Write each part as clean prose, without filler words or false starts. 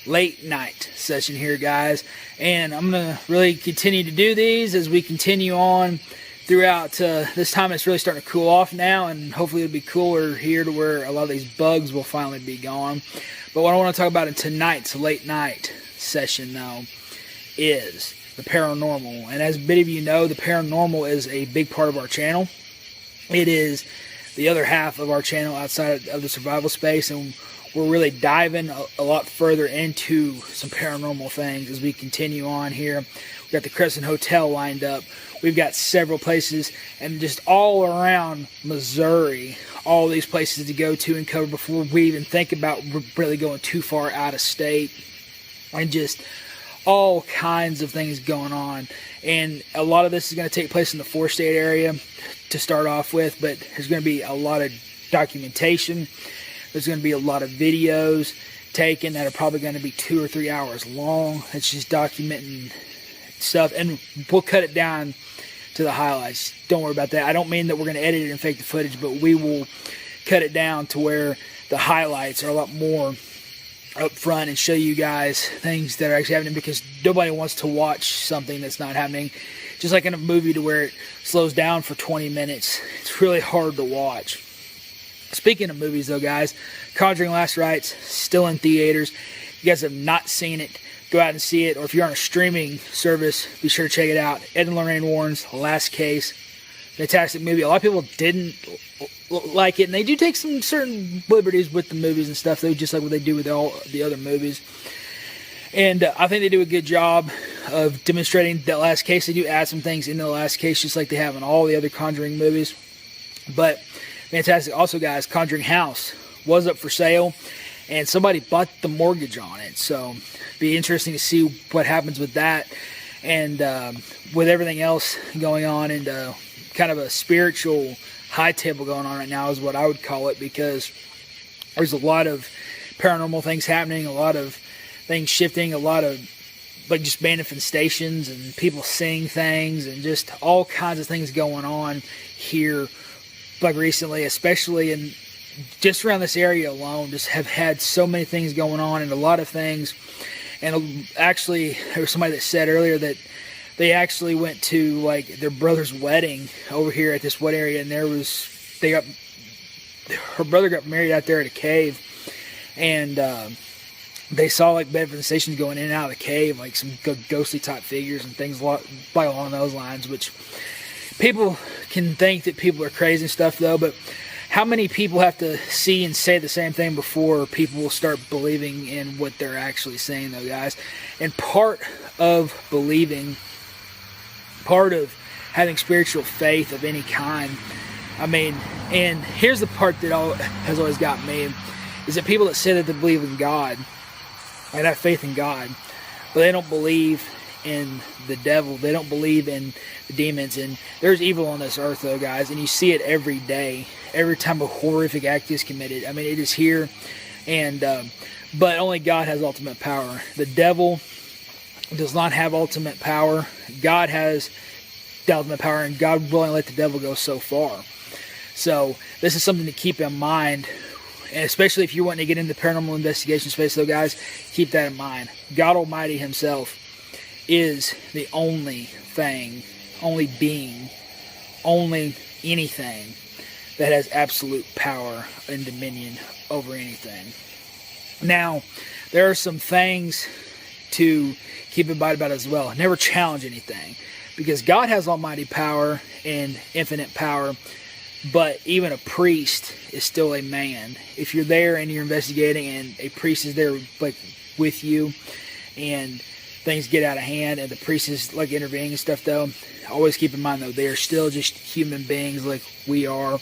late night session here, guys, and I'm gonna really continue to do these as we continue on throughout this time. It's really starting to cool off now, and hopefully it'll be cooler here to where a lot of these bugs will finally be gone. But what I want to talk about in tonight's late night session, though, is the paranormal. And as many of you know, the paranormal is a big part of our channel. It is the other half of our channel outside of the survival space, and we're really diving a lot further into some paranormal things as we continue on here. We've got the Crescent Hotel lined up. We've got several places, and just all around Missouri, all these places to go to and cover before we even think about really going too far out of state, and just all kinds of things going on. And a lot of this is going to take place in the 4-state area to start off with, but there's going to be a lot of documentation. There's going to be a lot of videos taken that are probably going to be 2 or 3 hours long. It's just documenting stuff, and we'll cut it down to the highlights. Don't worry about that. I don't mean that we're going to edit it and fake the footage, but we will cut it down to where the highlights are a lot more up front and show you guys things that are actually happening, because nobody wants to watch something that's not happening. Just like in a movie to where it slows down for 20 minutes. It's really hard to watch. Speaking of movies, though, guys, Conjuring Last Rites, still in theaters. If you guys have not seen it, go out and see it. Or if you're on a streaming service, be sure to check it out. Ed and Lorraine Warren's Last Case. Fantastic movie. A lot of people didn't like it, and they do take some certain liberties with the movies and stuff, though, just like what they do with all the other movies. And I think they do a good job of demonstrating that Last Case. They do add some things into the Last Case, just like they have in all the other Conjuring movies. But fantastic. Also, guys, Conjuring House was up for sale, and somebody bought the mortgage on it. So, be interesting to see what happens with that, and with everything else going on, and kind of a spiritual high table going on right now is what I would call it, because there's a lot of paranormal things happening, a lot of things shifting, a lot of like just manifestations and people seeing things, and just all kinds of things going on here. Like recently, especially in just around this area alone, just have had so many things going on, and a lot of things. And actually, there was somebody that said earlier that they actually went to like their brother's wedding over here at this one area, and her brother got married out there at a cave, and they saw like manifestations going in and out of the cave, like some ghostly type figures and things like along those lines, which people can think that people are crazy and stuff, though, but how many people have to see and say the same thing before people will start believing in what they're actually saying, though, guys? And part of believing, part of having spiritual faith of any kind, I mean, and here's the part that has always got me, is that people that say that they believe in God and have faith in God, but they don't believe in the devil, they don't believe in the demons. And there's evil on this earth, though, guys, and you see it every day, every time a horrific act is committed. I mean, it is here, and but only God has ultimate power. The devil does not have ultimate power. God has the ultimate power, and God will only let the devil go so far. So this is something to keep in mind, and especially if you're wanting to get into the paranormal investigation space, though, guys, keep that in mind. God Almighty himself is the only thing, only being, only anything that has absolute power and dominion over anything. Now, there are some things to keep in mind about it as well. Never challenge anything, because God has almighty power and infinite power, but even a priest is still a man. If you're there and you're investigating and a priest is there like with you, and things get out of hand and the priest is like intervening and stuff, though, always keep in mind, though, they are still just human beings like we are.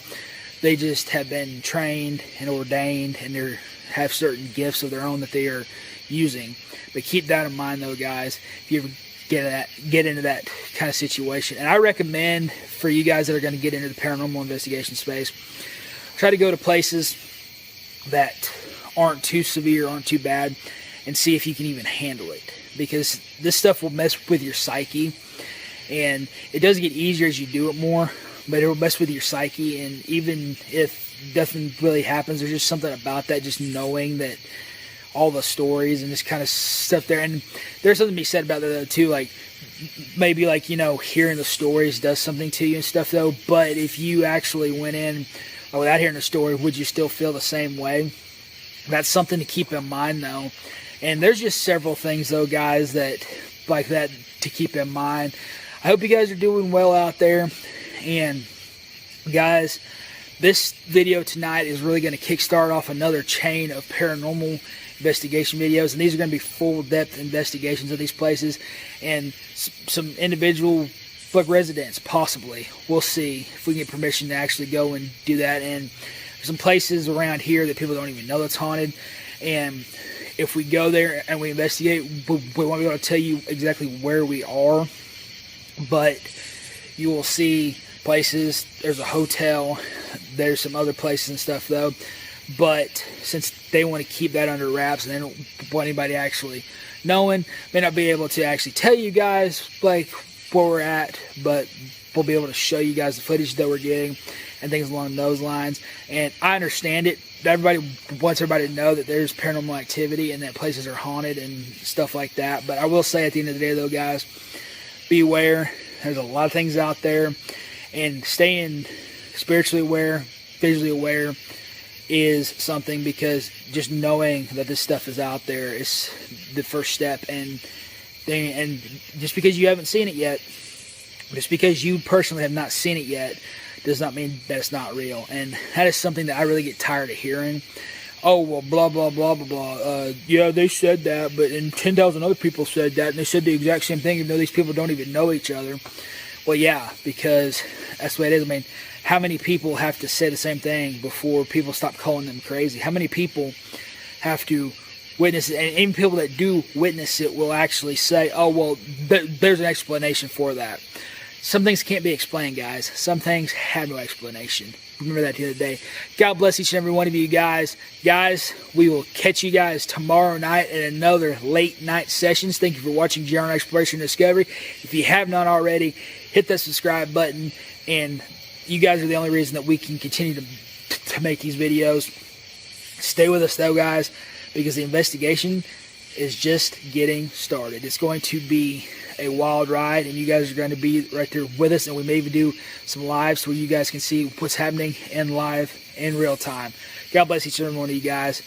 They just have been trained and ordained, and they have certain gifts of their own that they are using. But keep that in mind, though, guys, if you ever get into that kind of situation. And I recommend for you guys that are going to get into the paranormal investigation space, try to go to places that aren't too severe, aren't too bad, and see if you can even handle it. Because this stuff will mess with your psyche, and it does get easier as you do it more, but it will mess with your psyche. And even if nothing really happens, there's just something about that, just knowing that all the stories and this kind of stuff there. And there's something to be said about that too, like maybe like, you know, hearing the stories does something to you and stuff though. But if you actually went in without hearing the story, would you still feel the same way? That's something to keep in mind though. And there's just several things though, guys, that like that to keep in mind. I hope you guys are doing well out there. And guys, this video tonight is really going to kickstart off another chain of paranormal investigation videos, and these are going to be full depth investigations of these places and some individual like residents possibly. We'll see if we can get permission to actually go and do that. And there's some places around here that people don't even know that's haunted, and if we go there and we investigate, we won't be able to tell you exactly where we are, but you will see places. There's a hotel, there's some other places and stuff though, but since they want to keep that under wraps and they don't want anybody actually knowing, may not be able to actually tell you guys like where we're at, but we'll be able to show you guys the footage that we're getting and things along those lines. And I understand it. Everybody wants everybody to know that there's paranormal activity and that places are haunted and stuff like that. But I will say at the end of the day though, guys, beware. There's a lot of things out there, and staying spiritually aware, visually aware is something, because just knowing that this stuff is out there is the first step. And just because you haven't seen it yet, just because you personally have not seen it yet, does not mean that it's not real. And that is something that I really get tired of hearing. Oh, well, blah, blah, blah, blah, blah. Yeah, they said that, but and 10,000 other people said that, and they said the exact same thing, even though these people don't even know each other. Well, yeah, because that's the way it is. I mean, how many people have to say the same thing before people stop calling them crazy? How many people have to witness it? And even people that do witness it will actually say, oh, well, there's an explanation for that. Some things can't be explained, guys. Some things have no explanation. Remember that the other day. God bless each and every one of you guys. Guys, we will catch you guys tomorrow night at another late night sessions. Thank you for watching General Exploration and Discovery. If you have not already, hit that subscribe button. And you guys are the only reason that we can continue to make these videos. Stay with us though, guys, because the investigation is just getting started. It's going to be a wild ride, and you guys are going to be right there with us, and we may even do some lives where you guys can see what's happening in live in real time. God bless each and every one of you guys.